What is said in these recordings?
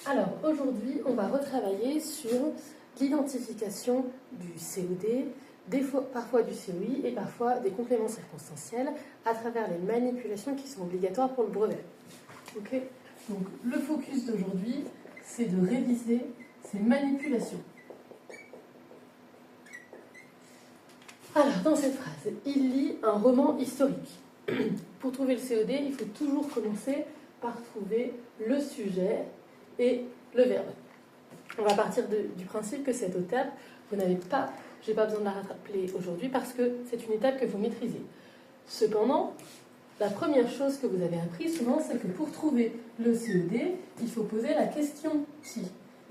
Alors aujourd'hui, on va retravailler sur l'identification du COD, parfois du COI et parfois des compléments circonstanciels à travers les manipulations qui sont obligatoires pour le brevet. Ok. Donc le focus d'aujourd'hui, c'est de réviser ces manipulations. Alors dans cette phrase, il lit un roman historique. Pour trouver le COD, il faut toujours commencer par trouver le sujet et le verbe. On va partir du principe que cette étape, je n'ai pas besoin de la rappeler aujourd'hui parce que c'est une étape que vous maîtrisez. Cependant, la première chose que vous avez appris souvent, c'est que pour trouver le COD, il faut poser la question qui.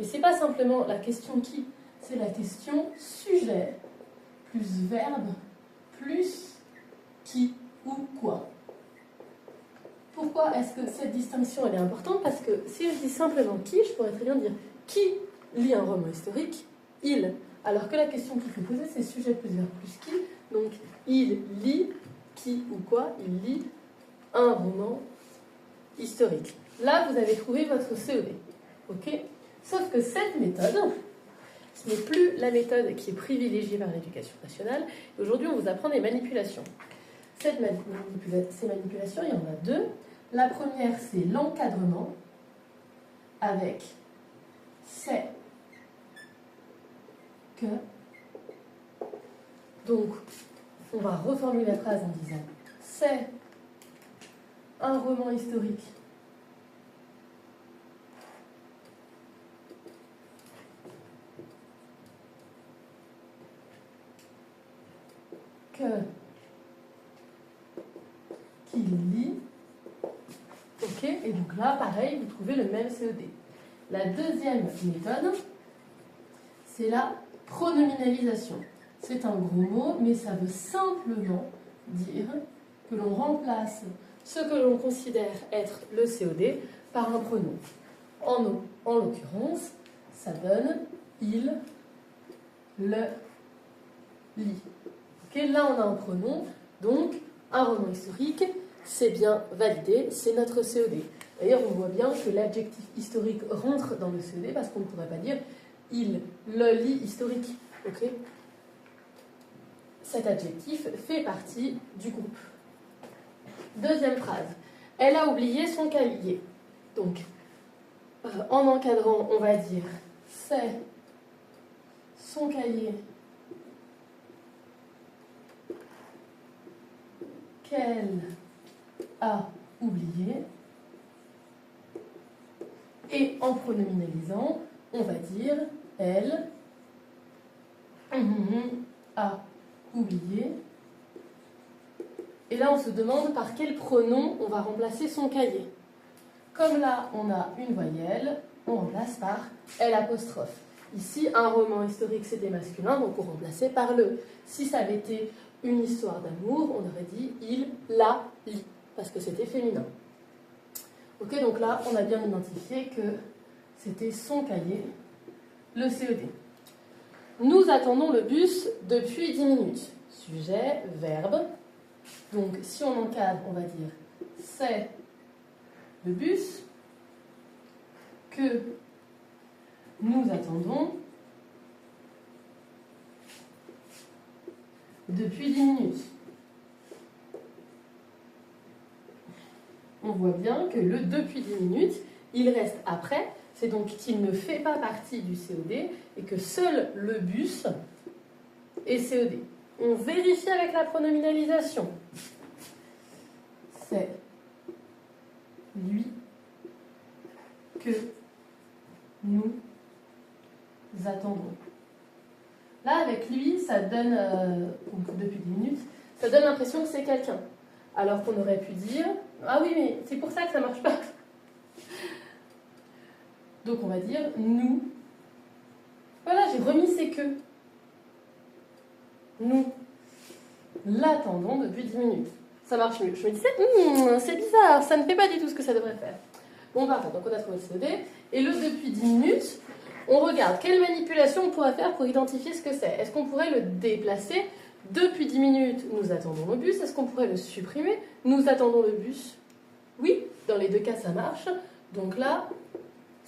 Et ce n'est pas simplement la question qui, c'est la question sujet plus verbe plus qui ou quoi. Pourquoi est-ce que cette distinction elle est importante? Parce que si je dis simplement qui, je pourrais très bien dire qui lit un roman historique? Il. Alors que la question qu'il faut poser, c'est sujet plus verbe plus qui. Donc, il lit qui ou quoi? Il lit un roman historique. Là, vous avez trouvé votre COD. Ok? Sauf que cette méthode, ce n'est plus la méthode qui est privilégiée par l'éducation nationale. Aujourd'hui, on vous apprend des manipulations. Ces manipulations, il y en a deux. La première, c'est l'encadrement avec c'est que. Donc, on va reformuler la phrase en disant c'est un roman historique qu'il lit. Ok, et donc là, pareil, vous trouvez le même COD. La deuxième méthode, c'est la pronominalisation. C'est un gros mot, mais ça veut simplement dire que l'on remplace ce que l'on considère être le COD par un pronom. En l'occurrence, ça donne il, le, lit. Okay, là, on a un pronom, donc un roman historique, c'est bien validé, c'est notre COD. D'ailleurs, on voit bien que l'adjectif historique rentre dans le COD parce qu'on ne pourrait pas dire il le lit historique. Okay, cet adjectif fait partie du groupe. Deuxième phrase. Elle a oublié son cahier. Donc, en encadrant, on va dire c'est son cahier qu'elle a oublié. Et en pronominalisant, on va dire elle a oublié. Et là, on se demande par quel pronom on va remplacer son cahier. Comme là, on a une voyelle, on remplace par L'. Ici, un roman historique, c'était masculin, donc on remplaçait par le. Si ça avait été une histoire d'amour, on aurait dit il la lit, parce que c'était féminin. Ok, donc là, on a bien identifié que c'était son cahier, le COD. Nous attendons le bus depuis 10 minutes. Sujet, verbe. Donc, si on encadre, on va dire c'est le bus que nous attendons depuis 10 minutes. On voit bien que le depuis 10 minutes, il reste après, c'est donc qu'il ne fait pas partie du COD et que seul le bus est COD. On vérifie avec la pronominalisation. C'est lui que nous attendons. Là, avec lui, ça donne, donc depuis 10 minutes, ça donne l'impression que c'est quelqu'un. Alors qu'on aurait pu dire, ah oui, mais c'est pour ça que ça ne marche pas. Donc on va dire, nous. Voilà, j'ai remis ces que. Nous l'attendons depuis 10 minutes. Ça marche mieux. Je me disais, c'est bizarre, ça ne fait pas du tout ce que ça devrait faire. Bon, parfait, donc on a trouvé le COD. Et le depuis 10 minutes, on regarde quelle manipulation on pourrait faire pour identifier ce que c'est. Est-ce qu'on pourrait le déplacer? Depuis 10 minutes, nous attendons le bus. Est-ce qu'on pourrait le supprimer? Nous attendons le bus. Oui, dans les deux cas, ça marche. Donc là,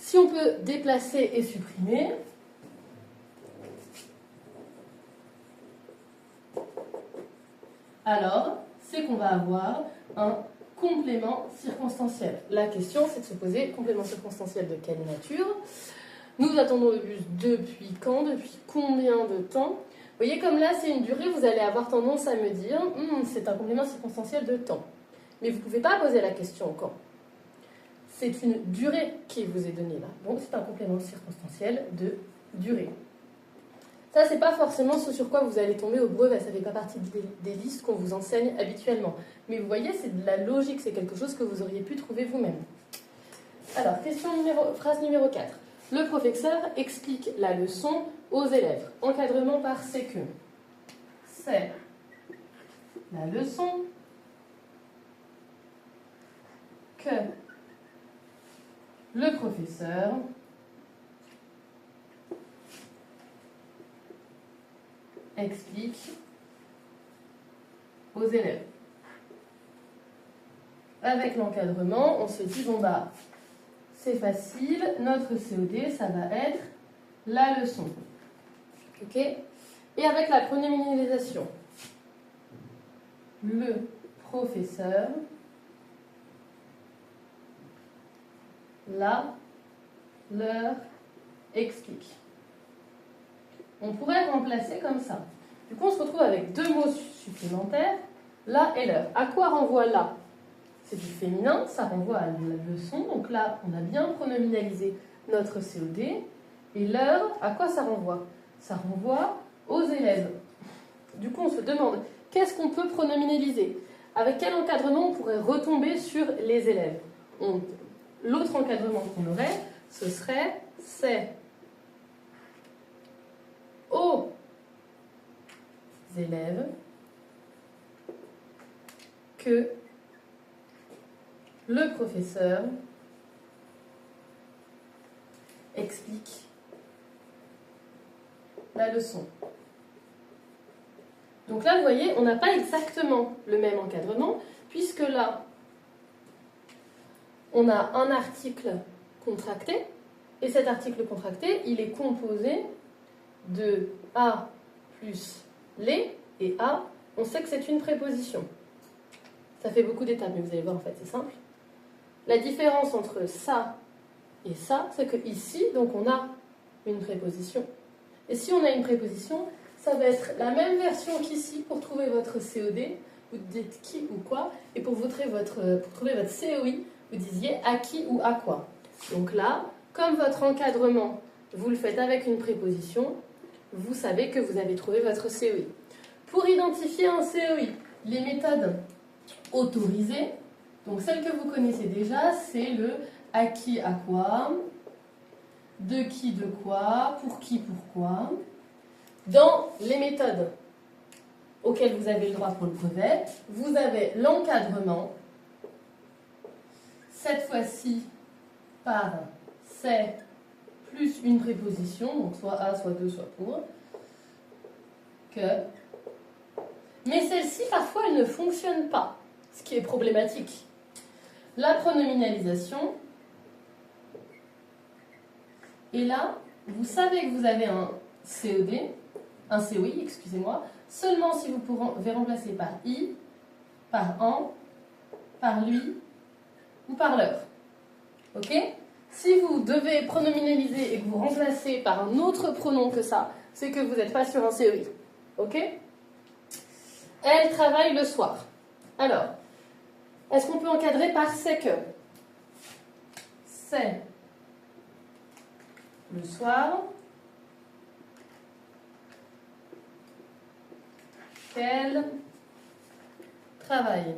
Si on peut déplacer et supprimer, alors c'est qu'on va avoir un complément circonstanciel. La question, c'est de se poser complément circonstanciel de quelle nature? Nous attendons le bus depuis quand? Depuis combien de temps? Vous voyez, comme là, c'est une durée, vous allez avoir tendance à me dire c'est un complément circonstanciel de temps. Mais vous ne pouvez pas poser la question quand. C'est une durée qui vous est donnée là. Donc, c'est un complément circonstanciel de durée. Ça, c'est pas forcément ce sur quoi vous allez tomber au brevet. Ça ne fait pas partie des listes qu'on vous enseigne habituellement. Mais vous voyez, c'est de la logique. C'est quelque chose que vous auriez pu trouver vous-même. Alors, phrase numéro 4. Le professeur explique la leçon aux élèves. Encadrement par c'est que. C'est la leçon que le professeur explique aux élèves. Avec l'encadrement, on se dit, bon bah, c'est facile, notre COD, ça va être la leçon. Ok? Et avec la pronominalisation, le professeur, la, leur, explique. On pourrait remplacer comme ça. Du coup, on se retrouve avec deux mots supplémentaires, la et leur. À quoi renvoie la? C'est du féminin, ça renvoie à la leçon. Donc là, on a bien pronominalisé notre COD. Et leur, à quoi ça renvoie? Ça renvoie aux élèves. Du coup, on se demande, qu'est-ce qu'on peut pronominaliser? Avec quel encadrement on pourrait retomber sur les élèves? L'autre encadrement qu'on aurait, ce serait c'est aux élèves que le professeur explique la leçon. Donc là, vous voyez, on n'a pas exactement le même encadrement, puisque là, on a un article contracté, et cet article contracté, il est composé de A plus les, et A, on sait que c'est une préposition. Ça fait beaucoup d'étapes, mais vous allez voir, en fait, c'est simple. La différence entre ça et ça, c'est que ici, donc on a une préposition. Et si on a une préposition, ça va être la même version qu'ici pour trouver votre COD. Vous dites qui ou quoi. Et pour trouver votre COI, vous disiez à qui ou à quoi. Donc là, comme votre encadrement, vous le faites avec une préposition, vous savez que vous avez trouvé votre COI. Pour identifier un COI, les méthodes autorisées, donc celle que vous connaissez déjà, c'est le à qui, à quoi, de qui, de quoi, pour qui, pourquoi. Dans les méthodes auxquelles vous avez le droit pour le brevet, vous avez l'encadrement, cette fois-ci par c'est plus une préposition, donc soit à, soit de, soit pour, que. Mais celle-ci, parfois, elle ne fonctionne pas, ce qui est problématique. La pronominalisation, et là, vous savez que vous avez un COD, un COI, excusez-moi, seulement si vous pouvez remplacer par I, par en, par lui ou par leur. Ok? Si vous devez pronominaliser et que vous remplacez par un autre pronom que ça, c'est que vous n'êtes pas sur un COI. Ok? Elle travaille le soir. Alors, est-ce qu'on peut encadrer par c'est que? C'est le soir qu'elle travaille.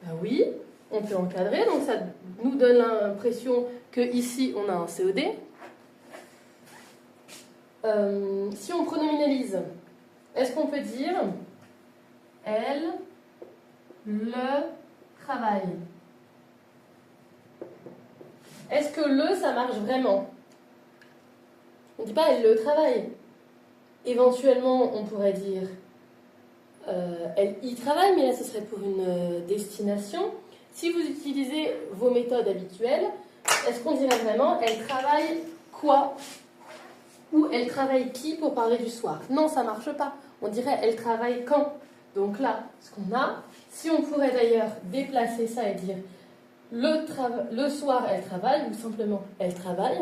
Ben oui, on peut encadrer, donc ça nous donne l'impression que ici on a un COD. Si on pronominalise, est-ce qu'on peut dire elle le travaille? Est-ce que le, ça marche vraiment? On ne dit pas elle le travaille. Éventuellement, on pourrait dire elle y travaille, mais là, ce serait pour une destination. Si vous utilisez vos méthodes habituelles, est-ce qu'on dirait vraiment elle travaille quoi? Ou elle travaille qui pour parler du soir? Non, ça ne marche pas. On dirait elle travaille quand? Donc là, ce qu'on a, si on pourrait d'ailleurs déplacer ça et dire le soir elle travaille ou simplement elle travaille,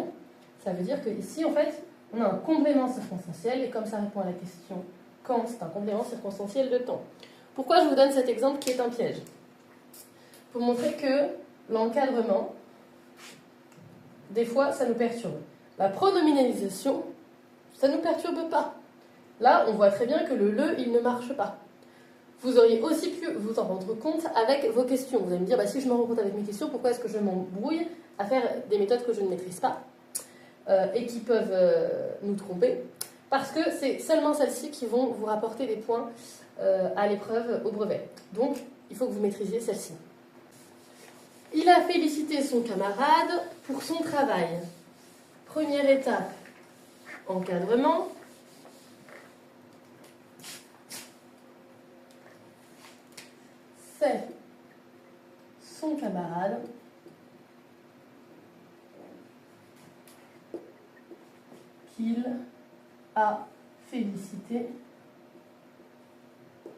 ça veut dire qu'ici en fait on a un complément circonstanciel et comme ça répond à la question quand, c'est un complément circonstanciel de temps. Pourquoi je vous donne cet exemple qui est un piège? Pour montrer que l'encadrement, des fois ça nous perturbe. La pronominalisation, ça ne nous perturbe pas. Là on voit très bien que le il ne marche pas. Vous auriez aussi pu vous en rendre compte avec vos questions. Vous allez me dire, si je me rends compte avec mes questions, pourquoi est-ce que je m'embrouille à faire des méthodes que je ne maîtrise pas et qui peuvent nous tromper? Parce que c'est seulement celles-ci qui vont vous rapporter des points à l'épreuve au brevet. Donc, il faut que vous maîtrisiez celle-ci. Il a félicité son camarade pour son travail. Première étape, encadrement. C'est son camarade qu'il a félicité pour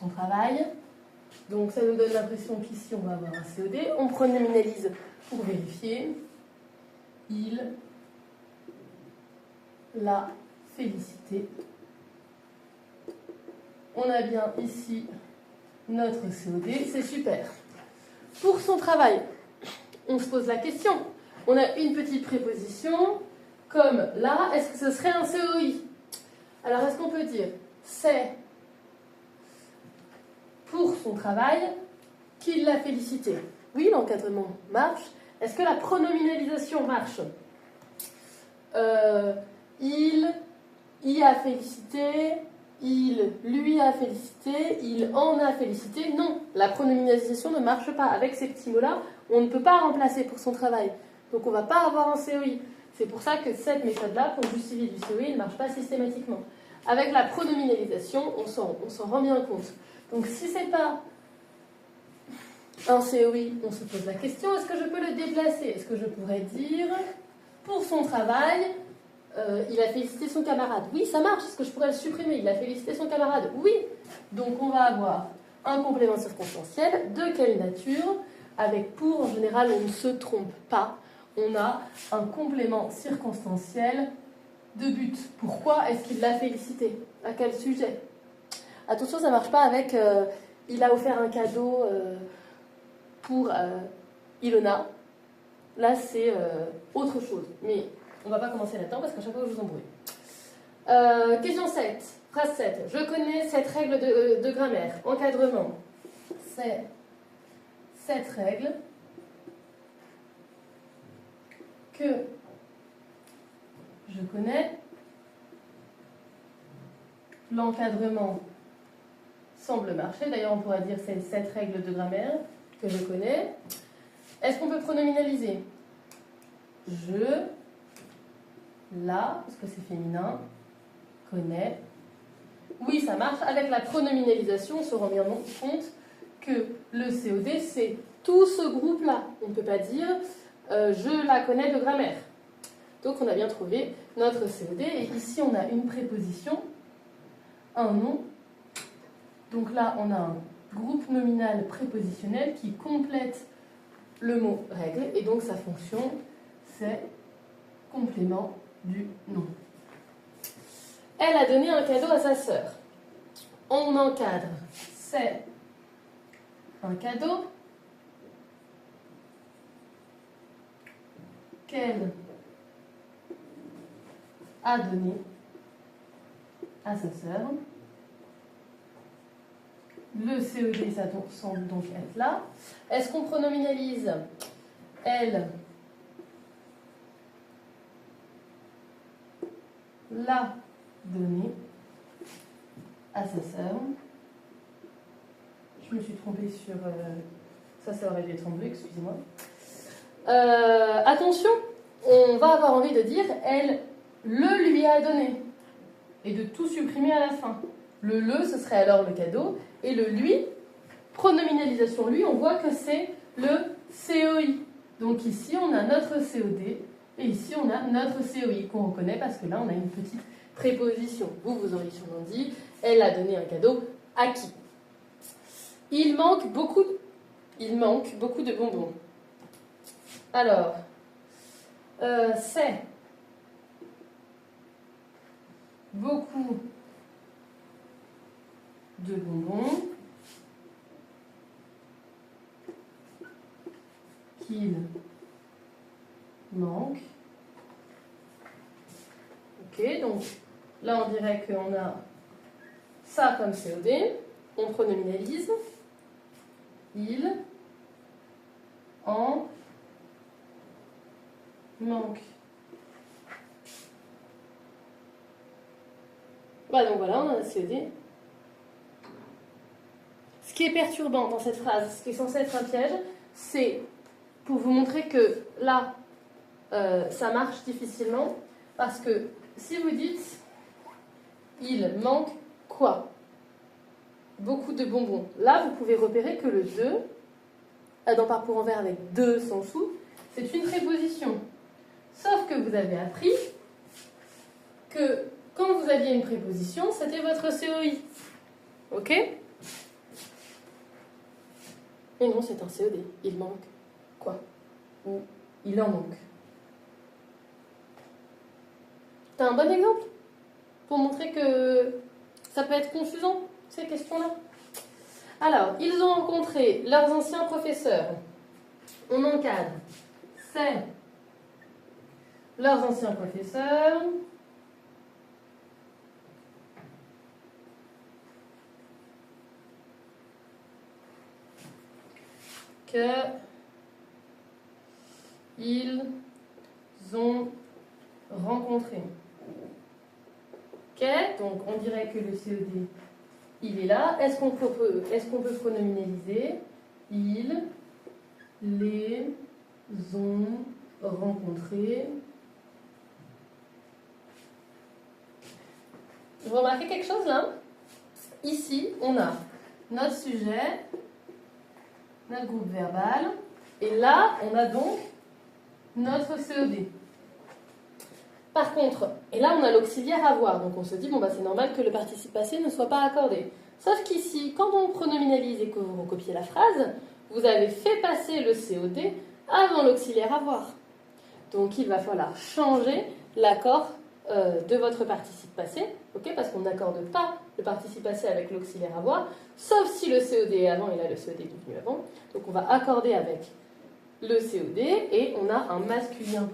son travail. Donc ça nous donne l'impression qu'ici on va avoir un COD. On pronominalise pour vérifier. Il l'a félicité. On a bien ici notre COD, c'est super. Pour son travail, on se pose la question. On a une petite préposition, comme là, est-ce que ce serait un COI? Alors, est-ce qu'on peut dire c'est pour son travail qu'il l'a félicité? Oui, l'encadrement marche. Est-ce que la pronominalisation marche? Il y a félicité. Il lui a félicité, il en a félicité. Non, la pronominalisation ne marche pas. Avec ces petits mots-là, on ne peut pas remplacer pour son travail. Donc on ne va pas avoir un COI. C'est pour ça que cette méthode-là, pour justifier du COI, ne marche pas systématiquement. Avec la pronominalisation, on s'en rend bien compte. Donc si ce n'est pas un COI, on se pose la question, est-ce que je peux le déplacer? Est-ce que je pourrais dire, pour son travail, il a félicité son camarade? Oui, ça marche. Est-ce que je pourrais le supprimer? Il a félicité son camarade? Oui. Donc on va avoir un complément circonstanciel. De quelle nature? Avec pour, en général, on ne se trompe pas. On a un complément circonstanciel de but. Pourquoi est-ce qu'il l'a félicité? À quel sujet? Attention, ça ne marche pas avec il a offert un cadeau pour Ilona. Là, c'est autre chose. Mais on ne va pas commencer là-dedans parce qu'à chaque fois, je vous embrouille. Question 7, phrase 7. Je connais cette règle de grammaire. Encadrement. C'est cette règle que je connais. L'encadrement semble marcher. D'ailleurs, on pourrait dire c'est cette règle de grammaire que je connais. Est-ce qu'on peut pronominaliser? Je, la, parce que c'est féminin, connais. Oui, ça marche. Avec la pronominalisation, on se rend bien compte que le COD, c'est tout ce groupe-là. On ne peut pas dire je la connais de grammaire. Donc, on a bien trouvé notre COD. Et ici, on a une préposition, un nom. Donc là, on a un groupe nominal prépositionnel qui complète le mot règle. Et donc, sa fonction, c'est complément du nom. Elle a donné un cadeau à sa sœur. On encadre. C'est un cadeau qu'elle a donné à sa sœur. Le COD, ça semble donc être là. Est-ce qu'on pronominalise? Elle l'a donné à sa sœur. Je me suis trompée sur... ça aurait dû être en bleu, excusez-moi. Attention, on va avoir envie de dire elle le lui a donné. Et de tout supprimer à la fin. Le ce serait alors le cadeau. Et le lui, pronominalisation lui, on voit que c'est le COI. Donc ici, on a notre COD et ici, on a notre COI qu'on reconnaît parce que là, on a une petite préposition. Vous aurez sûrement dit, elle a donné un cadeau à qui? Il manque beaucoup de bonbons. Alors, c'est beaucoup de bonbons qu'il manque. Ok, donc là on dirait qu'on a ça comme COD. On pronominalise. Il en manque. Bah donc voilà, on a un COD. Ce qui est perturbant dans cette phrase, ce qui est censé être un piège, c'est pour vous montrer que là, ça marche difficilement, parce que si vous dites « il manque quoi ?» Beaucoup de bonbons. Là, vous pouvez repérer que le 2, dans parcours en vert avec 2 sans sous, c'est une préposition. Sauf que vous avez appris que quand vous aviez une préposition, c'était votre COI. Ok? Mais non, c'est un COD. Il manque quoi? Ou il en manque. T'as un bon exemple pour montrer que ça peut être confusant, ces questions-là? Alors, ils ont rencontré leurs anciens professeurs. On encadre. C'est leurs anciens professeurs. Qu'ils ont rencontré. Ok, donc on dirait que le CED, il est là. Est-ce qu'on peut pronominaliser? Ils les ont rencontrés. Vous remarquez quelque chose là? Ici, on a notre sujet, notre groupe verbal, et là, on a donc notre CED. Par contre, et là, on a l'auxiliaire avoir, donc on se dit, bon, bah, c'est normal que le participe passé ne soit pas accordé. Sauf qu'ici, quand on pronominalise et que vous recopiez la phrase, vous avez fait passer le COD avant l'auxiliaire avoir. Donc, il va falloir changer l'accord de votre participe passé, okay, parce qu'on n'accorde pas le participe passé avec l'auxiliaire avoir, sauf si le COD est avant, et là le COD est venu avant. Donc on va accorder avec le COD et on a un masculin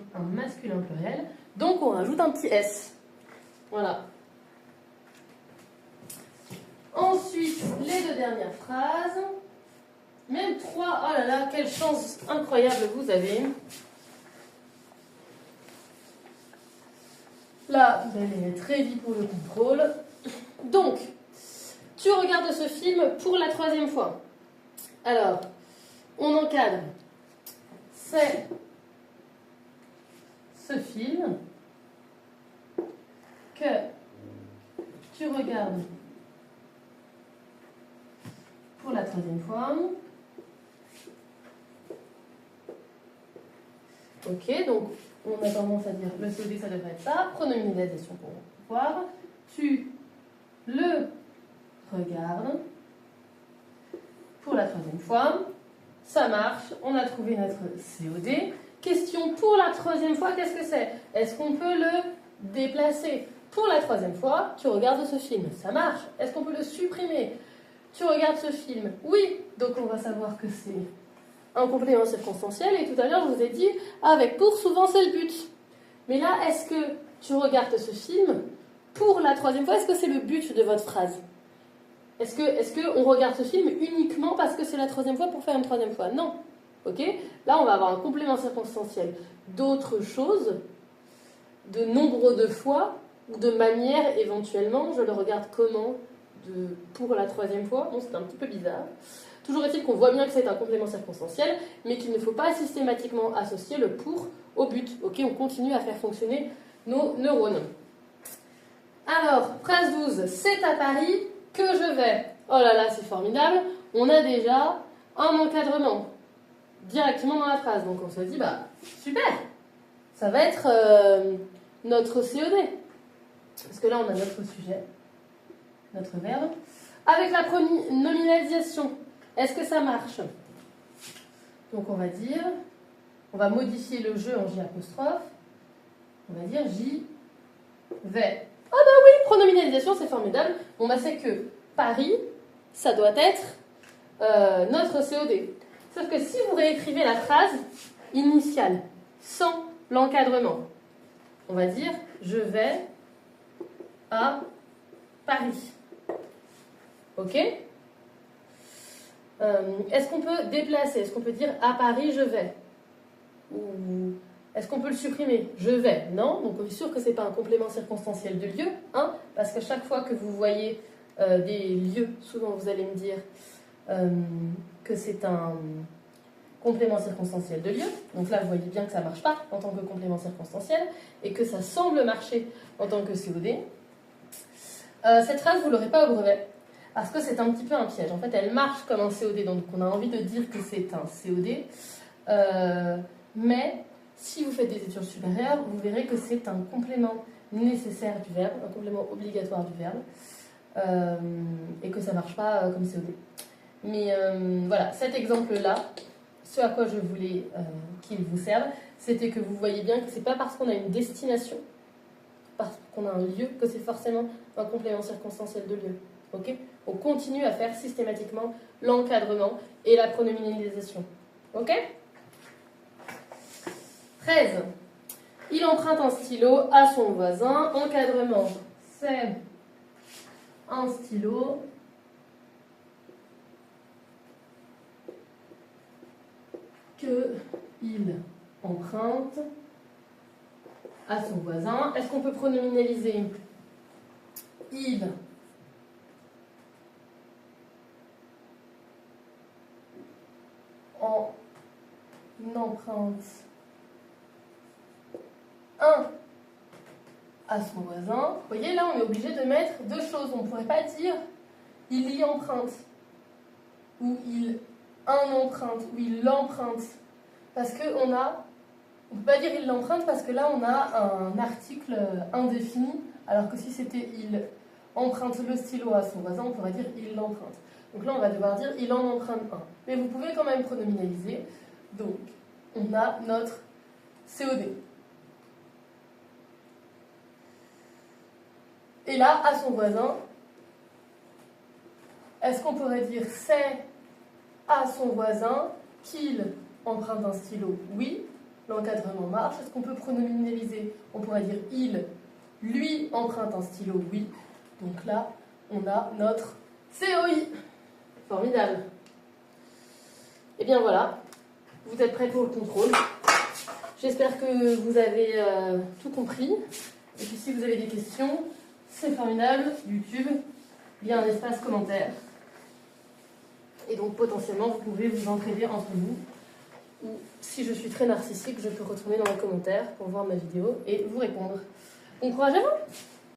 pluriel, donc on rajoute un petit S. Voilà. Ensuite, les deux dernières phrases, même 3, oh là là, quelle chance incroyable vous avez. Là, vous allez très vite pour le contrôle. Donc, tu regardes ce film pour la 3e fois. Alors, on encadre. C'est ce film que tu regardes pour la 3e fois. Ok, donc on a tendance à dire le COD, ça devrait être ça. Pronominalisation pour voir. Tu le regardes pour la 3e fois. Ça marche. On a trouvé notre COD. Question pour la 3e fois, qu'est-ce que c'est? Est-ce qu'on peut le déplacer? Pour la 3e fois, tu regardes ce film. Ça marche. Est-ce qu'on peut le supprimer? Tu regardes ce film. Oui. Donc on va savoir que c'est un complément circonstanciel, et tout à l'heure je vous ai dit avec pour, souvent c'est le but. Mais là, est-ce que tu regardes ce film pour la 3e fois? Est-ce que c'est le but de votre phrase? Est-ce que on regarde ce film uniquement parce que c'est la 3e fois pour faire une 3e fois? Non. Ok? Là, on va avoir un complément circonstanciel d'autres choses, de nombre de fois, ou de manière éventuellement. Je le regarde comment pour la 3e fois? Bon, c'est un petit peu bizarre. Toujours est-il qu'on voit bien que c'est un complément circonstanciel, mais qu'il ne faut pas systématiquement associer le pour au but. Ok, on continue à faire fonctionner nos neurones. Alors, phrase 12, c'est à Paris que je vais. Oh là là, c'est formidable. On a déjà un encadrement. directement dans la phrase. Donc on se dit, bah super, ça va être notre COD. Parce que là, on a notre sujet, notre verbe. Avec la nominalisation, est-ce que ça marche? Donc on va dire, on va modifier le jeu en J apostrophe. On va dire J'y vais. Ah bah oui, pronominalisation, c'est formidable. Bon bah c'est que Paris, ça doit être notre COD. Sauf que si vous réécrivez la phrase initiale, sans l'encadrement, on va dire je vais à Paris. Ok? Est-ce qu'on peut déplacer? Est-ce qu'on peut dire à Paris je vais? Ou est-ce qu'on peut le supprimer? Je vais. Non, donc on est sûr que ce n'est pas un complément circonstanciel de lieu, hein, parce qu'à chaque fois que vous voyez des lieux, souvent vous allez me dire que c'est un complément circonstanciel de lieu. Donc là, vous voyez bien que ça ne marche pas en tant que complément circonstanciel et que ça semble marcher en tant que COD. Cette phrase, vous ne l'aurez pas au brevet parce que c'est un petit peu un piège. En fait, elle marche comme un COD, donc on a envie de dire que c'est un COD. Mais si vous faites des études supérieures, vous verrez que c'est un complément nécessaire du verbe, un complément obligatoire du verbe, et que ça ne marche pas comme COD. Mais voilà, cet exemple-là, ce à quoi je voulais qu'il vous serve, c'était que vous voyez bien que ce n'est pas parce qu'on a une destination, parce qu'on a un lieu, que c'est forcément un complément circonstanciel de lieu. Okay? On continue à faire systématiquement l'encadrement et la pronominalisation. Ok? 13. Il emprunte un stylo à son voisin. Encadrement, c'est un stylo qu'il emprunte à son voisin. Est-ce qu'on peut pronominaliser? Il en emprunte un à son voisin. Vous voyez, là, on est obligé de mettre deux choses. On ne pourrait pas dire il y emprunte ou il en emprunte ou il l'emprunte. Parce qu'on a... On ne peut pas dire il l'emprunte parce que là, on a un article indéfini. Alors que si c'était il emprunte le stylo à son voisin, on pourrait dire il l'emprunte. Donc là, on va devoir dire il en emprunte un. Mais vous pouvez quand même pronominaliser. Donc, on a notre COD. Et là, à son voisin, est-ce qu'on pourrait dire c'est à son voisin qu'il emprunte un stylo? Oui, l'encadrement marche. Est-ce qu'on peut pronominaliser? On pourrait dire il lui emprunte un stylo? Oui. Donc là, on a notre COI. Formidable. Et bien voilà, vous êtes prêts pour le contrôle. J'espère que vous avez tout compris. Et puis si vous avez des questions, c'est formidable, YouTube, il y a un espace commentaire. Et donc potentiellement, vous pouvez vous entraider entre vous. Ou si je suis très narcissique, je peux retourner dans les commentaires pour voir ma vidéo et vous répondre. Bon courage à vous!